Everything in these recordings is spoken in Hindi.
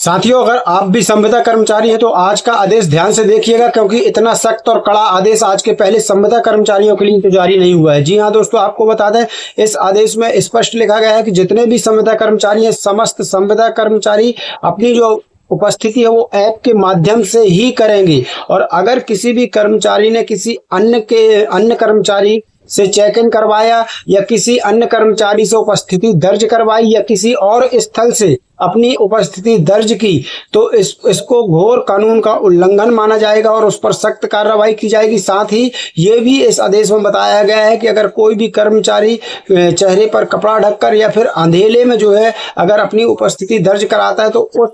साथियों, अगर आप भी संविदा कर्मचारी हैं तो आज का आदेश ध्यान से देखिएगा, क्योंकि इतना सख्त और कड़ा आदेश आज के पहले संविदा कर्मचारियों के लिए तो जारी नहीं हुआ है। जी हां दोस्तों, आपको बता दें, इस आदेश में स्पष्ट लिखा गया है कि जितने भी संविदा कर्मचारी हैं, समस्त संविदा कर्मचारी अपनी जो उपस्थिति है वो ऐप के माध्यम से ही करेंगे। और अगर किसी भी कर्मचारी ने किसी अन्य कर्मचारी से चेक इन करवाया या किसी अन्य कर्मचारी से उपस्थिति दर्ज करवाई या किसी और स्थल से अपनी उपस्थिति दर्ज की, तो इसको घोर कानून का उल्लंघन माना जाएगा और उस पर सख्त कार्रवाई की जाएगी। साथ ही ये भी इस आदेश में बताया गया है कि अगर कोई भी कर्मचारी चेहरे पर कपड़ा ढककर या फिर अंधेले में जो है अगर अपनी उपस्थिति दर्ज कराता है तो उस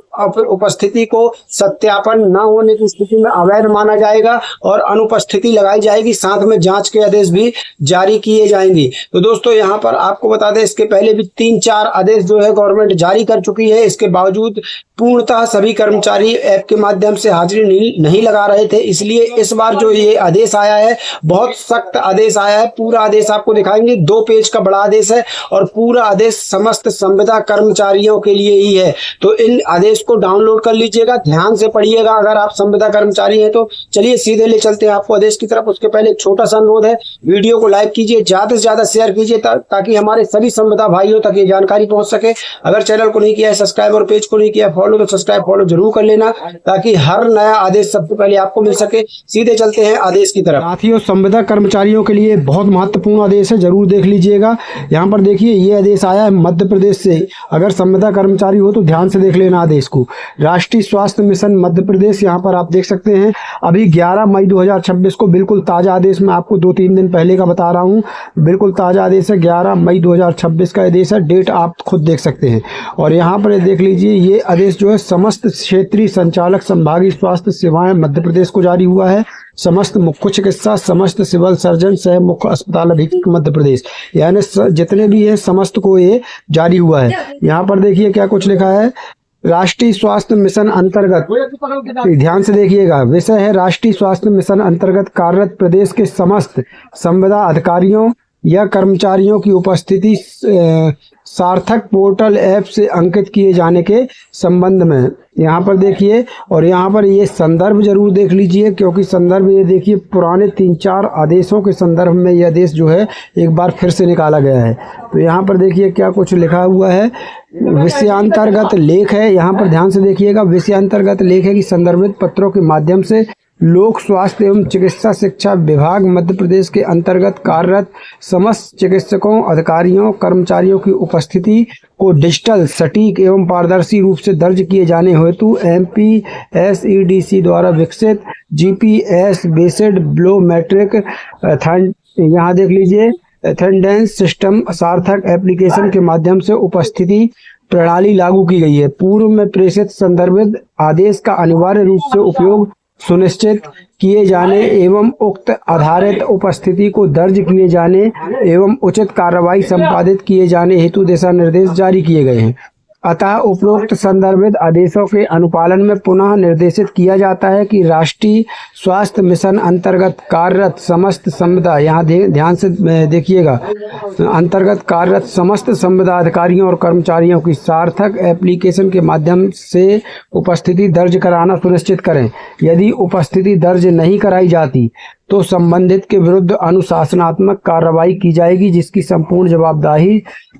उपस्थिति को सत्यापन न होने की स्थिति में अवैध माना जाएगा और अनुपस्थिति लगाई जाएगी। साथ में जांच के आदेश भी जारी किए जाएंगे। तो दोस्तों, यहाँ पर आपको बता दें, इसके पहले भी 3-4 आदेश जो है गवर्नमेंट जारी कर चुकी है। इसके बावजूद पूर्णतः सभी कर्मचारी ऐप के माध्यम से हाजिरी नहीं लगा रहे थे, इसलिए इस बार जो ये आदेश आया है, बहुत सख्त आदेश आया है। पूरा आदेश आपको दिखाएंगे, 2 पेज का बड़ा आदेश है और पूरा आदेश समस्त संविदा कर्मचारियों के लिए ही है। तो इन आदेश को डाउनलोड कर लीजिएगा, ध्यान से पढ़िएगा अगर आप संविदा कर्मचारी हैं तो। चलिए सीधे ले चलते हैं आपको आदेश की तरफ। उसके पहले एक छोटा सा अनुरोध है, वीडियो को लाइक कीजिए, ज्यादा से ज्यादा शेयर कीजिए ताकि हमारे सभी संविदा भाइयों तक ये जानकारी पहुंच सके। अगर चैनल को नहीं किया है सब्सक्राइब और पेज को नहीं किया फॉलो तो सब्सक्राइब फॉलो जरूर कर लेना, ताकि हर नया आदेश सबसे पहले आपको मिल सके। सीधे चलते हैं आदेश की तरफ। साथियों, संविदा कर्मचारियों के लिए बहुत महत्वपूर्ण आदेश है, जरूर देख लीजिएगा। यहाँ पर देखिए, ये आदेश आया है मध्य प्रदेश से। अगर संविदा कर्मचारी हो तो ध्यान से देख लेना आदेश को। राष्ट्रीय स्वास्थ्य मिशन मध्य प्रदेश, यहाँ पर आप देख सकते हैं, अभी 11 मई 2026 को बिल्कुल ताजा आदेश मैं आपको 2-3 दिन पहले का बता रहा हूँ, बिल्कुल ताजा आदेश है। 11 मई 2026 का आदेश है, डेट आप खुद देख सकते हैं। और यहाँ पर देख लीजिए, ये आदेश जो है समस्त क्षेत्रीय संचालक संभागीय स्वास्थ्य सेवाएं मध्य प्रदेश को जारी हुआ है। समस्त मुख्य चिकित्सा, समस्त सिविल सर्जन सह मुख्य अस्पताल अधीक्षक मध्य प्रदेश, यानी जितने भी है समस्त को ये जारी हुआ है। यहाँ पर देखिए क्या कुछ लिखा है। राष्ट्रीय स्वास्थ्य मिशन अंतर्गत, ध्यान से देखिएगा, विषय है राष्ट्रीय स्वास्थ्य मिशन अंतर्गत कार्यरत प्रदेश के समस्त संविदा अधिकारियों या कर्मचारियों की उपस्थिति सार्थक पोर्टल ऐप से अंकित किए जाने के संबंध में। यहाँ पर देखिए, और यहाँ पर ये संदर्भ जरूर देख लीजिए, क्योंकि संदर्भ ये देखिए पुराने 3-4 आदेशों के संदर्भ में ये आदेश जो है एक बार फिर से निकाला गया है। तो यहाँ पर देखिए क्या कुछ लिखा हुआ है। विषयांतर्गत लेख है, यहाँ पर ध्यान से देखिएगा, विषयांतर्गत लेख है कि संदर्भित पत्रों के माध्यम से लोक स्वास्थ्य एवं चिकित्सा शिक्षा विभाग मध्य प्रदेश के अंतर्गत कार्यरत समस्त चिकित्सकों, अधिकारियों, कर्मचारियों की उपस्थिति को डिजिटल, सटीक एवं पारदर्शी रूप से दर्ज किए जाने हेतु MPSEDC द्वारा विकसित GPS बेस्ड बायोमेट्रिक यहाँ देख लीजिए अटेंडेंस सिस्टम सार्थक एप्लीकेशन के माध्यम से उपस्थिति प्रणाली लागू की गई है। पूर्व में प्रेषित संदर्भित आदेश का अनिवार्य रूप से उपयोग सुनिश्चित किए जाने एवं उक्त आधारित उपस्थिति को दर्ज किए जाने एवं उचित कार्रवाई संपादित किए जाने हेतु दिशा निर्देश जारी किए गए हैं। अतः उपरोक्त संदर्भित आदेशों के अनुपालन में पुनः निर्देशित किया जाता है कि राष्ट्रीय स्वास्थ्य मिशन अंतर्गत कार्यरत समस्त संविदा, यहाँ ध्यान से देखिएगा, अंतर्गत कार्यरत समस्त संविदा अधिकारियों और कर्मचारियों की सार्थक एप्लीकेशन के माध्यम से उपस्थिति दर्ज कराना सुनिश्चित करें। यदि उपस्थिति दर्ज नहीं कराई जाती तो संबंधित के विरुद्ध अनुशासनात्मक कार्रवाई की जाएगी, जिसकी संपूर्ण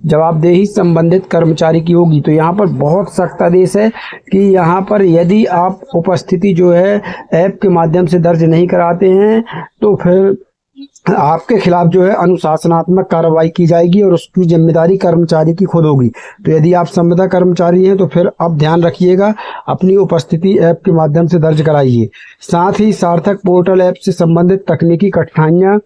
जवाबदेही संबंधित कर्मचारी की होगी। तो यहाँ पर बहुत सख्त आदेश है कि यहाँ पर यदि आप उपस्थिति जो है ऐप के माध्यम से दर्ज नहीं कराते हैं तो फिर आपके खिलाफ जो है अनुशासनात्मक कार्रवाई की जाएगी और उसकी जिम्मेदारी कर्मचारी की खुद होगी। तो यदि आप संविदा कर्मचारी हैं तो फिर अब ध्यान रखिएगा, अपनी उपस्थिति ऐप के माध्यम से दर्ज कराइए। साथ ही सार्थक पोर्टल ऐप से संबंधित तकनीकी कठिनाइयां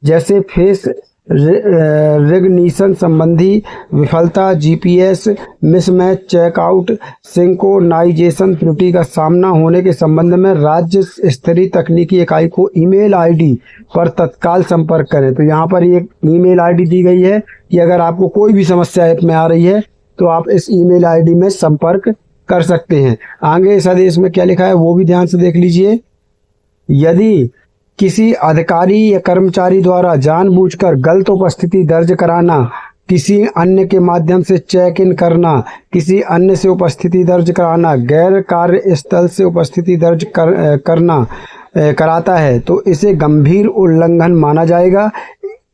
जैसे फेस रिकग्निशन संबंधी विफलता, GPS मिसमैच, चेकआउट सिंक्रोनाइजेशन त्रुटि का सामना होने के संबंध में राज्य स्तरीय तकनीकी इकाई को ईमेल ID पर तत्काल संपर्क करें। तो यहाँ पर एक ईमेल ID दी गई है कि अगर आपको कोई भी समस्या ऐप में आ रही है तो आप इस ईमेल ID में संपर्क कर सकते हैं। आगे इस आदेश में क्या लिखा है वो भी ध्यान से देख लीजिए। यदि किसी अधिकारी या कर्मचारी द्वारा जानबूझकर गलत उपस्थिति दर्ज कराना किसी अन्य के माध्यम से चेक इन करना, किसी अन्य से उपस्थिति दर्ज कराना, गैर कार्य स्थल से उपस्थिति दर्ज कराता है तो इसे गंभीर उल्लंघन माना जाएगा।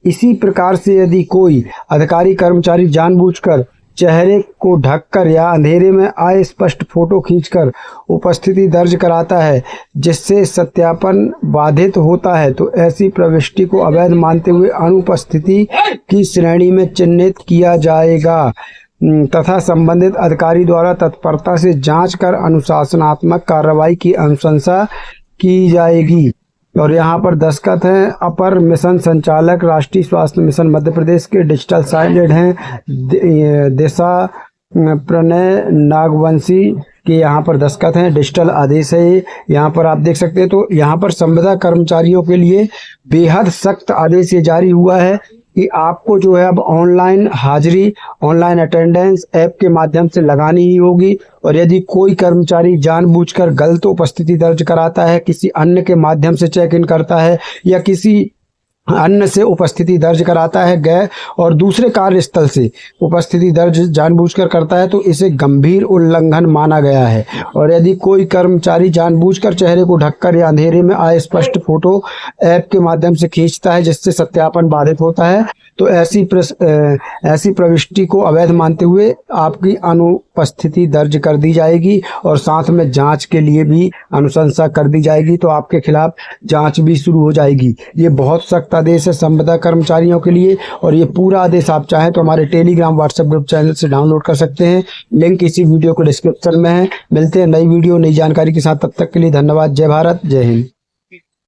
इसी प्रकार से यदि कोई अधिकारी कर्मचारी जानबूझकर चेहरे को ढककर या अंधेरे में अस्पष्ट फोटो खींचकर उपस्थिति दर्ज कराता है जिससे सत्यापन बाधित होता है तो ऐसी प्रविष्टि को अवैध मानते हुए अनुपस्थिति की श्रेणी में चिन्हित किया जाएगा तथा संबंधित अधिकारी द्वारा तत्परता से जांच कर अनुशासनात्मक कार्रवाई की अनुशंसा की जाएगी। और यहाँ पर दस्तखत हैं अपर मिशन संचालक राष्ट्रीय स्वास्थ्य मिशन मध्य प्रदेश के, डिजिटल साइन हेड हैं दिशा प्रणय नागवंशी के यहाँ पर दस्तखत हैं, डिजिटल आदेश है। यहाँ पर आप देख सकते हैं। तो यहाँ पर संविदा कर्मचारियों के लिए बेहद सख्त आदेश ये जारी हुआ है कि आपको जो है अब ऑनलाइन हाजिरी, ऑनलाइन अटेंडेंस ऐप के माध्यम से लगानी ही होगी। और यदि कोई कर्मचारी जानबूझकर गलत उपस्थिति दर्ज कराता है, किसी अन्य के माध्यम से चेक इन करता है या किसी अन्य से उपस्थिति दर्ज कराता है गैर और दूसरे कार्यस्थल से उपस्थिति दर्ज जानबूझकर करता है तो इसे गंभीर उल्लंघन माना गया है। और यदि कोई कर्मचारी जानबूझकर चेहरे को ढककर या अंधेरे में अस्पष्ट फोटो ऐप के माध्यम से खींचता है जिससे सत्यापन बाधित होता है तो ऐसी प्रविष्टि को अवैध मानते हुए आपकी अनुपस्थिति दर्ज कर दी जाएगी और साथ में जांच के लिए भी अनुशंसा कर दी जाएगी। तो आपके खिलाफ जांच भी शुरू हो जाएगी। ये बहुत सख्त आदेश है संविदा कर्मचारियों के लिए और ये पूरा आदेश आप चाहें तो हमारे टेलीग्राम व्हाट्सएप ग्रुप चैनल से डाउनलोड कर सकते हैं। लिंक इसी वीडियो को डिस्क्रिप्शन में है। मिलते हैं नई वीडियो नई जानकारी के साथ, तब तक के लिए धन्यवाद। जय भारत, जय हिंद।